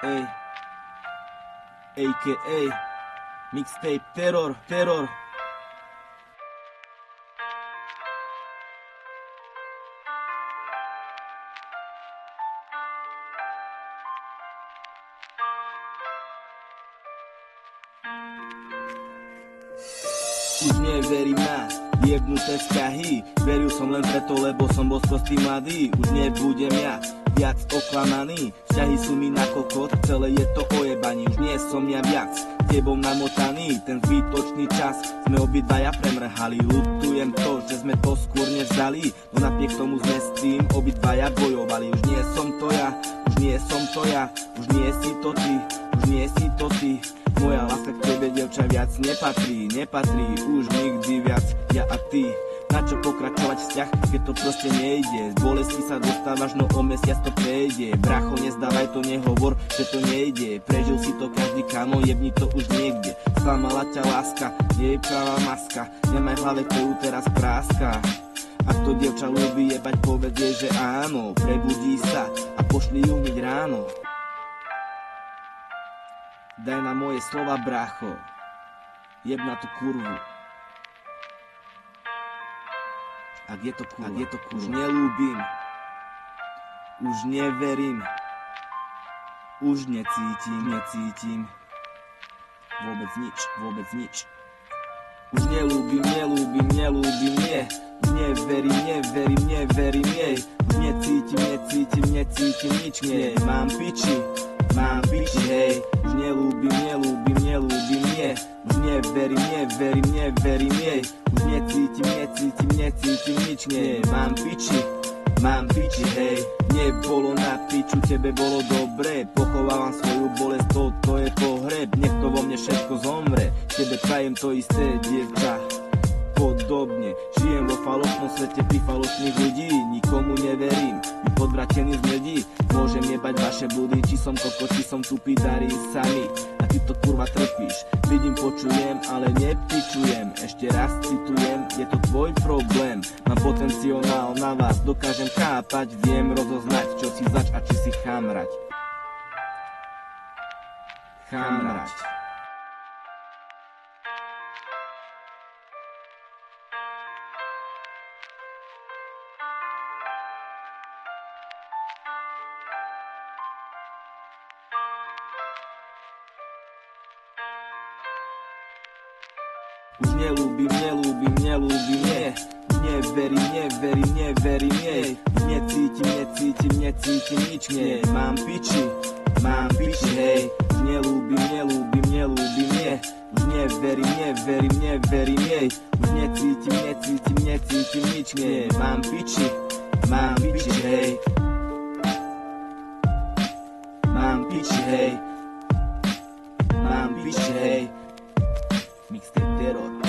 Ej, a.k.a. Mixtape Terror. Už neverím na jebnuté vzťahy, veril som len preto, lebo som bol sprostý mladý. Už nebudem ja viac oklamaný, vzťahy sú mi na kokot, celé je to ojebaní. Už nie som ja viac tebou namotaný, ten zbytočný čas sme obidvaja premrhali. Ľutujem to, že sme to skôr nevzdali, no napriek tomu sme s tým obidvaja bojovali. Už nie som to ja, už nie som to ja, už nie si to ty, už nie si to ty. Moja láska k tebe, dievča, viac nepatrí, už nikdy viac ja a ty. Na čo pokračovať vzťah, keď to proste nejde? Z bolesti sa dostávaš, no o mesiac to prejde. Bracho, nezdávaj to, nehovor, že to nejde. Prežil si to každý, kamo, jebni to už niekde. Sklamala ťa láska, nie je pravá maska, nemaj v hlave, ktorú teraz práska. Ak to dievča ľúbi jebať, povedz jej, že áno. Prebudí sa a pošli ju hneď ráno. Daj na moje slova, brácho, jeb na tú kurvu. Ak je to kurva, už nelúbim, už neverím, už necítim vôbec nič. Už nelúbim, nie, už neverím jej. Už necítim nič, nie, mám piči, hej. Už nelúbim, nie, už neverím jej. Už necítim nič, nie, mám piči, hej. Nebolo na piču, tebe bolo dobre, pochovávam svoju bolesť, to je pohreb. Nech to vo mne všetko zomre, tebe prajem to isté, dievča. Podobne, žijem vo falošnom svete pri falošných ľudí, nikomu neverím, my podvratení z ľudí. Môžem jebať vaše blúdy, či som koko, či som tupý, darí sami. A ty to kurva trpíš, vidím, počujem, ale nepičujem. Ešte raz citujem, je to tvoj problém. Mám potenciál na vás, dokážem chápať, viem rozoznať, čo si zač a či si chamrať. Už nelúbim, nie, už neverím jej. Už necítim nič, nie, mám piči, hej. Už nelúbim, nie, už neverím jej. Už necítim nič, nie, mám piči, hej. Mám piči, hej. Mixtape Terror.